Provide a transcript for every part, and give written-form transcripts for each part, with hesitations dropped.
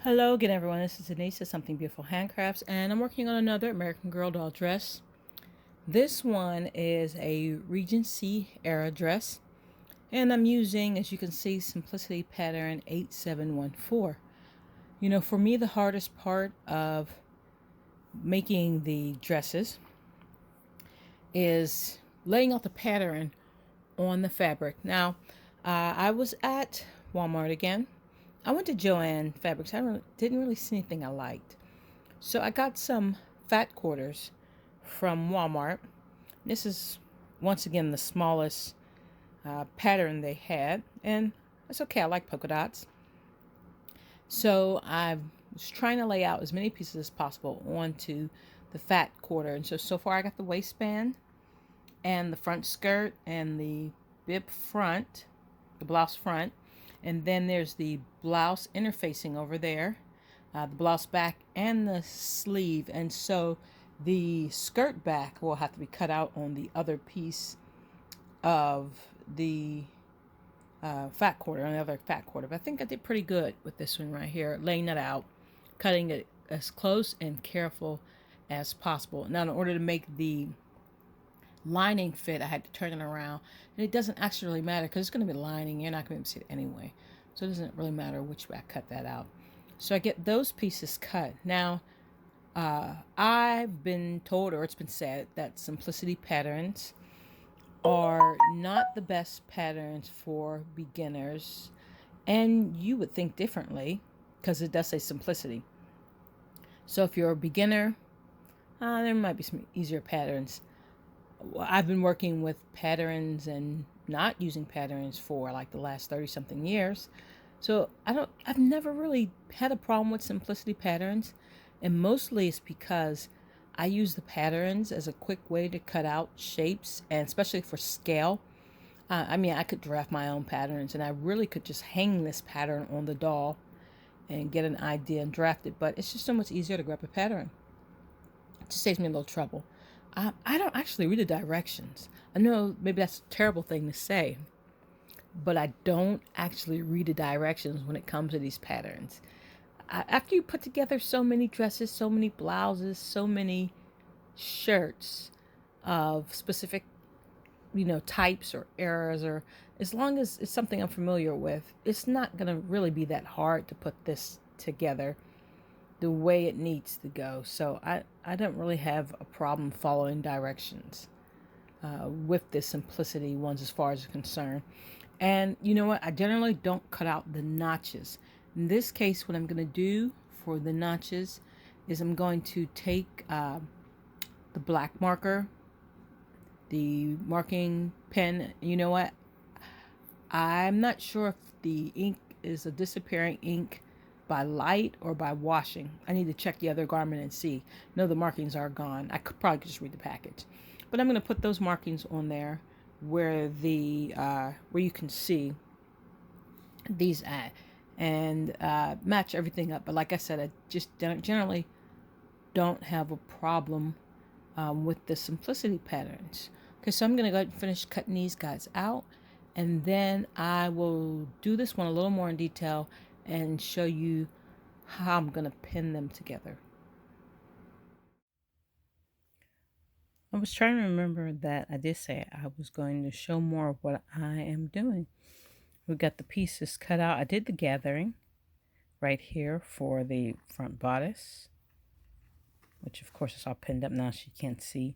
Hello again, everyone. This is Denise at Something Beautiful Handcrafts, and I'm working on another American Girl doll dress. This one is a Regency era dress, and I'm using, as you can see, Simplicity pattern 8714. You know, for me, the hardest part of making the dresses is laying out the pattern on the fabric. Now, I was at Walmart again. I went to Joann Fabrics. Didn't really see anything I liked. So I got some fat quarters from Walmart. This is, once again, the smallest pattern they had. And it's okay. I like polka dots. So I was trying to lay out as many pieces as possible onto the fat quarter. And so far I got the waistband and the front skirt and the bib front, the blouse front. And then there's the blouse interfacing over there, the blouse back and the sleeve. And so the skirt back will have to be cut out on the other piece of the fat quarter, on the other fat quarter. But I think I did pretty good with this one right here, laying that out, cutting it as close and careful as possible. Now, in order to make the lining fit, I had to turn it around, and it doesn't actually really matter because it's going to be lining. You're not going to see it anyway, so it doesn't really matter which way I cut that out. So I get those pieces cut. Now, I've been told, or it's been said, that Simplicity patterns are not the best patterns for beginners, and you would think differently because it does say Simplicity. So if you're a beginner, there might be some easier patterns. I've been working with patterns and not using patterns for like the last 30 something years. So I've never really had a problem with Simplicity patterns. And mostly it's because I use the patterns as a quick way to cut out shapes, and especially for scale. I mean, I could draft my own patterns, and I really could just hang this pattern on the doll and get an idea and draft it. But it's just so much easier to grab a pattern. It just saves me a little trouble. I don't actually read the directions. I know maybe that's a terrible thing to say, but I don't actually read the directions when it comes to these patterns. After you put together so many dresses, so many blouses, so many shirts of specific, types or eras, or as long as it's something I'm familiar with, it's not going to really be that hard to put this together the way it needs to go. So I don't really have a problem following directions with the Simplicity ones as far as it's concerned. And you know what? I generally don't cut out the notches. In this case, what I'm going to do for the notches is I'm going to take the black marker, the marking pen. You know what? I'm not sure if the ink is a disappearing ink by light or by washing. I need to check the other garment and see. No, the markings are gone. I could probably just read the package. But I'm going to put those markings on there where where you can see these at, and match everything up. But like I said, I just generally don't have a problem with the Simplicity patterns. Okay, so I'm going to go ahead and finish cutting these guys out, and then I will do this one a little more in detail and show you how I'm going to pin them together. I was trying to remember that I did say I was going to show more of what I am doing. We got the pieces cut out. I did the gathering right here for the front bodice, which of course is all pinned up now, she can't see.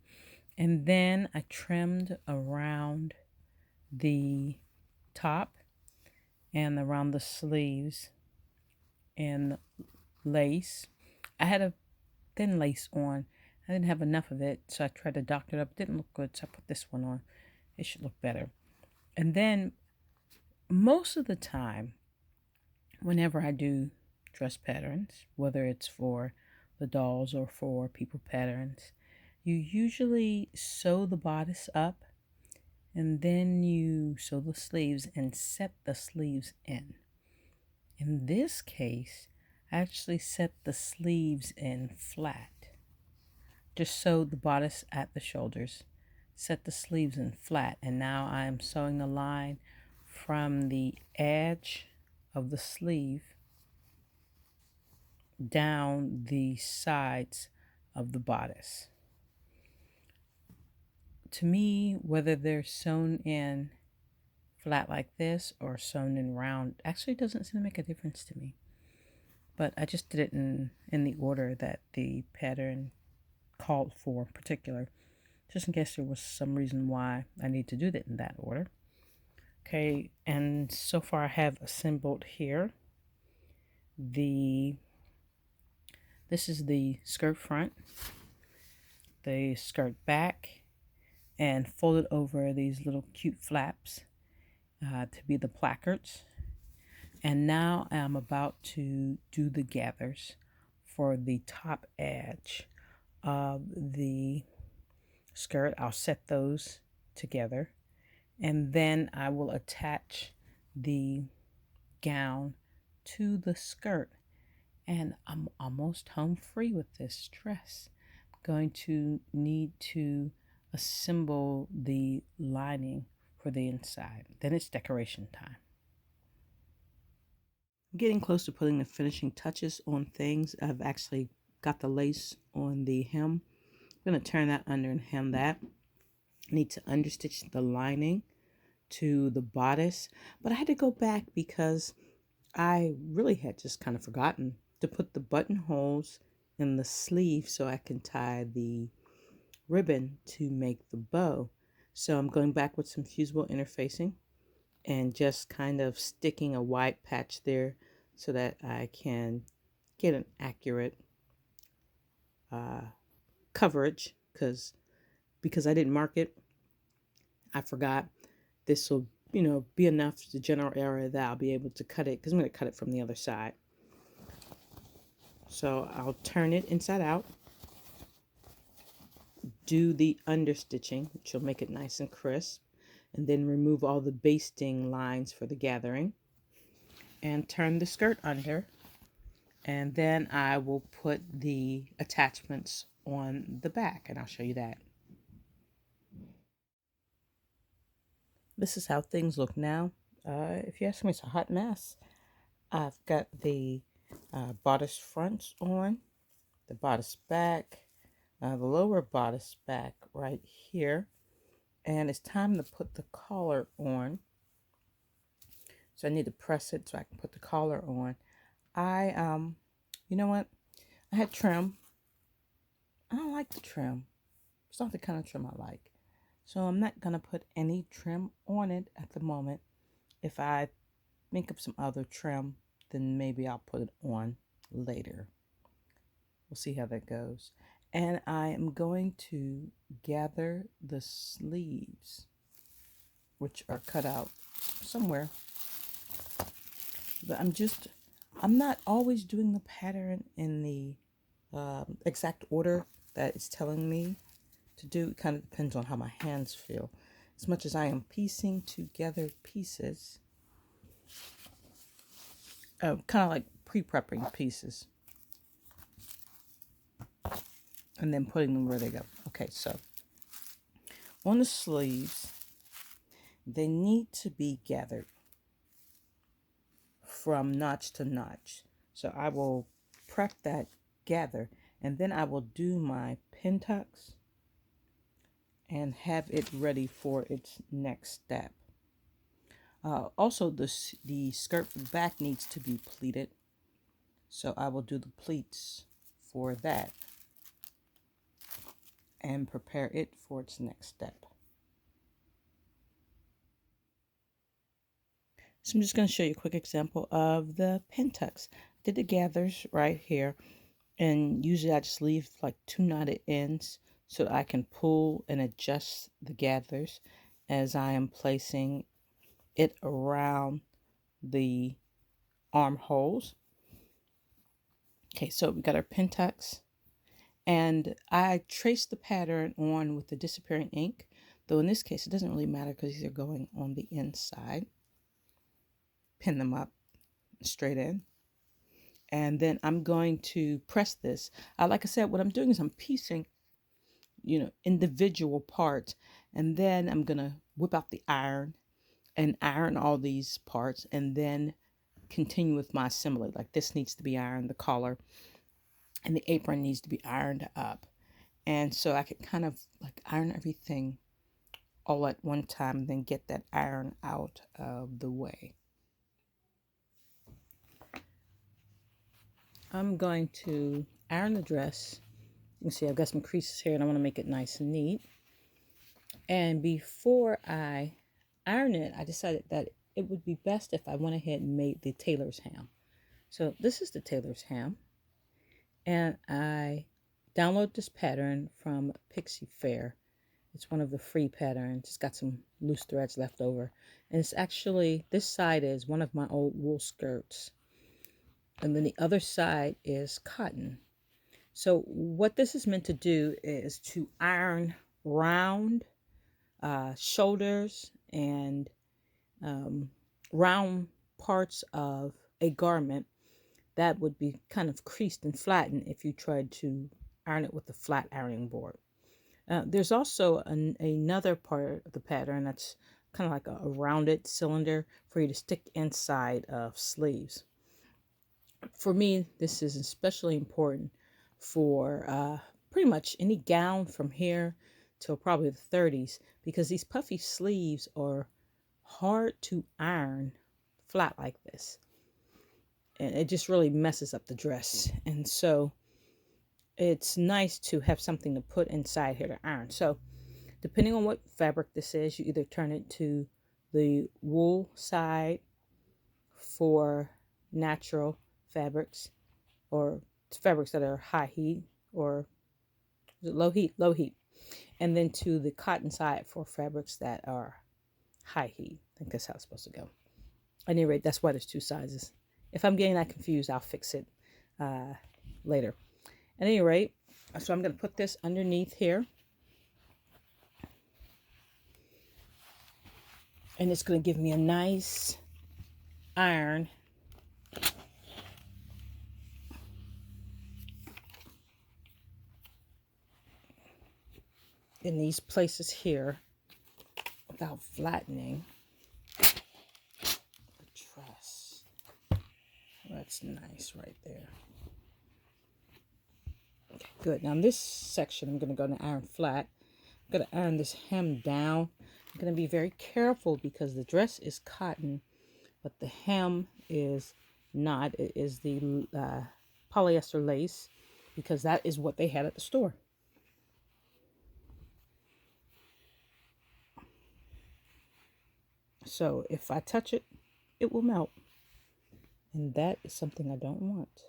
And then I trimmed around the top and around the sleeves and lace. I had a thin lace on. I didn't have enough of it, so I tried to doctor it up. It didn't look good, so I put this one on. It should look better. And then most of the time, whenever I do dress patterns, whether it's for the dolls or for people patterns, you usually sew the bodice up, and then you sew the sleeves and set the sleeves in. In this case, I actually set the sleeves in flat. Just sew the bodice at the shoulders, set the sleeves in flat, and now I am sewing the line from the edge of the sleeve down the sides of the bodice. To me, whether they're sewn in flat like this or sewn in round actually doesn't seem to make a difference to me. But I just did it in the order that the pattern called for in particular, just in case there was some reason why I need to do that in that order. Okay, and so far I have assembled here this is the skirt front, the skirt back, and folded over these little cute flaps to be the placards. And now I'm about to do the gathers for the top edge of the skirt. I'll set those together, and then I will attach the gown to the skirt. And I'm almost home free with this dress. I'm going to need to assemble the lining for the inside. Then it's decoration time. I'm getting close to putting the finishing touches on things. I've actually got the lace on the hem. I'm going to turn that under and hem that. I need to understitch the lining to the bodice, but I had to go back because I really had just kind of forgotten to put the buttonholes in the sleeve so I can tie the ribbon to make the bow. So I'm going back with some fusible interfacing and just kind of sticking a white patch there so that I can get an accurate coverage, because I didn't mark it. I forgot. This will, be enough the general area that I'll be able to cut it, because I'm going to cut it from the other side. So I'll turn it inside out, do the understitching, which will make it nice and crisp, and then remove all the basting lines for the gathering, and turn the skirt under, and then I will put the attachments on the back, and I'll show you that. This is how things look now. If you ask me, it's a hot mess. I've got the bodice fronts on, the bodice back, the lower bodice back right here, and it's time to put the collar on. So I need to press it so I can put the collar on. You know what? I had trim. I don't like the trim. It's not the kind of trim I like. So I'm not going to put any trim on it at the moment. If I think of some other trim, then maybe I'll put it on later. We'll see how that goes. And I am going to gather the sleeves, which are cut out somewhere. But I'm not always doing the pattern in the exact order that it's telling me to do. It kind of depends on how my hands feel. As much as I am piecing together pieces, kind of like pre-prepping pieces, and then putting them where they go. Okay, so on the sleeves, they need to be gathered from notch to notch. So I will prep that gather, and then I will do my pin tucks and have it ready for its next step. Also, the skirt back needs to be pleated, so I will do the pleats for that and prepare it for its next step. So I'm just going to show you a quick example of the pin tucks. I did the gathers right here, and usually I just leave like 2 knotted ends so that I can pull and adjust the gathers as I am placing it around the armholes. Okay, so we got our pin tucks, and I traced the pattern on with the disappearing ink, though in this case it doesn't really matter because these are going on the inside. Pin them up straight in, and then I'm going to press this. Like I said, what I'm doing is I'm piecing, individual parts, and then I'm gonna whip out the iron and iron all these parts, and then continue with my assembly. Like this needs to be ironed, the collar, and the apron needs to be ironed up. And so I could kind of like iron everything all at one time and then get that iron out of the way. I'm going to iron the dress. You can see I've got some creases here and I want to make it nice and neat. And before I iron it, I decided that it would be best if I went ahead and made the tailor's hem. So this is the tailor's hem. And I downloaded this pattern from Pixie Fair. It's one of the free patterns. It's got some loose threads left over. And it's actually, this side is one of my old wool skirts. And then the other side is cotton. So what this is meant to do is to iron round shoulders and round parts of a garment that would be kind of creased and flattened if you tried to iron it with a flat ironing board. There's also another part of the pattern that's kind of like a rounded cylinder for you to stick inside of sleeves. For me, this is especially important for pretty much any gown from here till probably the 30s, because these puffy sleeves are hard to iron flat like this. And it just really messes up the dress. And so it's nice to have something to put inside here to iron. So depending on what fabric this is, you either turn it to the wool side for natural fabrics or fabrics that are high heat or low heat, and then to the cotton side for fabrics that are high heat. I think that's how it's supposed to go. At any rate, that's why there's two sizes. If I'm getting that confused, I'll fix it later. At any rate, so I'm going to put this underneath here. And it's going to give me a nice iron. In these places here without flattening the dress. That's nice right there. Okay, good. Now in this section, I'm going to go to iron flat. I'm going to iron this hem down. I'm going to be very careful because the dress is cotton, but the hem is not. It is the polyester lace, because that is what they had at the store. So if I touch it, it will melt. And that is something I don't want.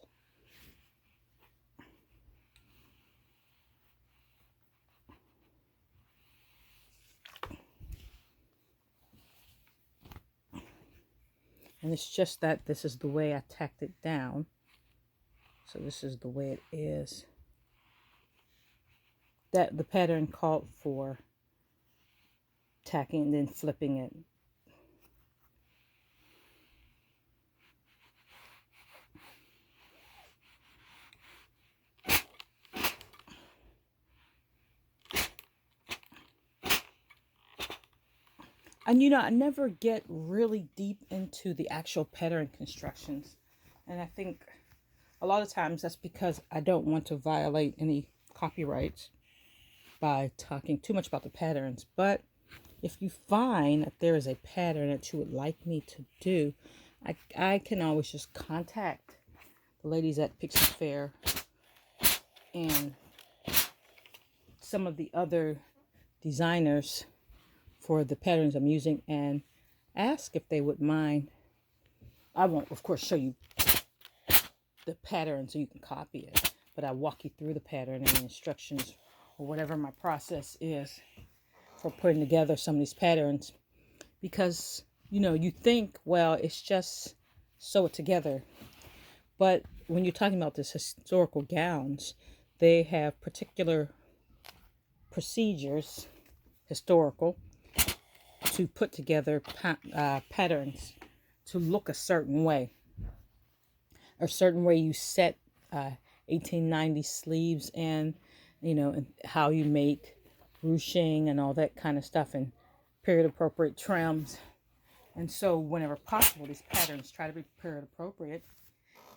And it's just that this is the way I tacked it down. So this is the way it is. That the pattern called for tacking and then flipping it. And you know, I never get really deep into the actual pattern constructions. And I think a lot of times that's because I don't want to violate any copyrights by talking too much about the patterns. But if you find that there is a pattern that you would like me to do, I can always just contact the ladies at Pixie Fair and some of the other designers for the patterns I'm using and ask if they would mind. I won't, of course, show you the pattern so you can copy it, but I walk you through the pattern and the instructions or whatever my process is for putting together some of these patterns. Because, you know, you think, well, it's just sew it together. But when you're talking about this historical gowns, they have particular procedures, historical, to put together patterns to look a certain way. A certain way you set 1890 sleeves and, you know, and how you make ruching and all that kind of stuff and period appropriate trims. And so whenever possible, these patterns try to be period appropriate.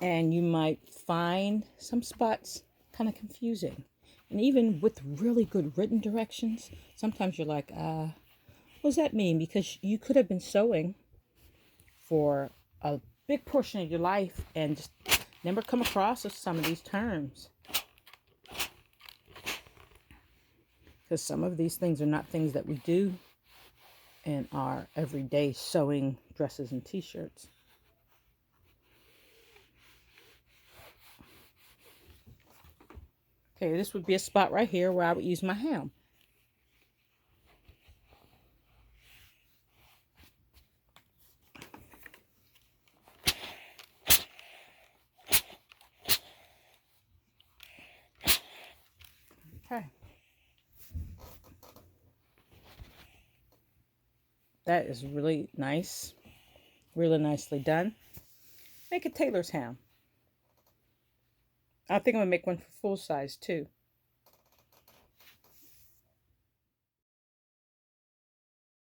And you might find some spots kind of confusing. And even with really good written directions, sometimes you're like, what does that mean? Because you could have been sewing for a big portion of your life and just never come across some of these terms. Because some of these things are not things that we do in our everyday sewing dresses and t-shirts. Okay, this would be a spot right here where I would use my hem. Okay. That is really nice. Really nicely done. Make a tailor's hem. I think I'm going to make one for full size too.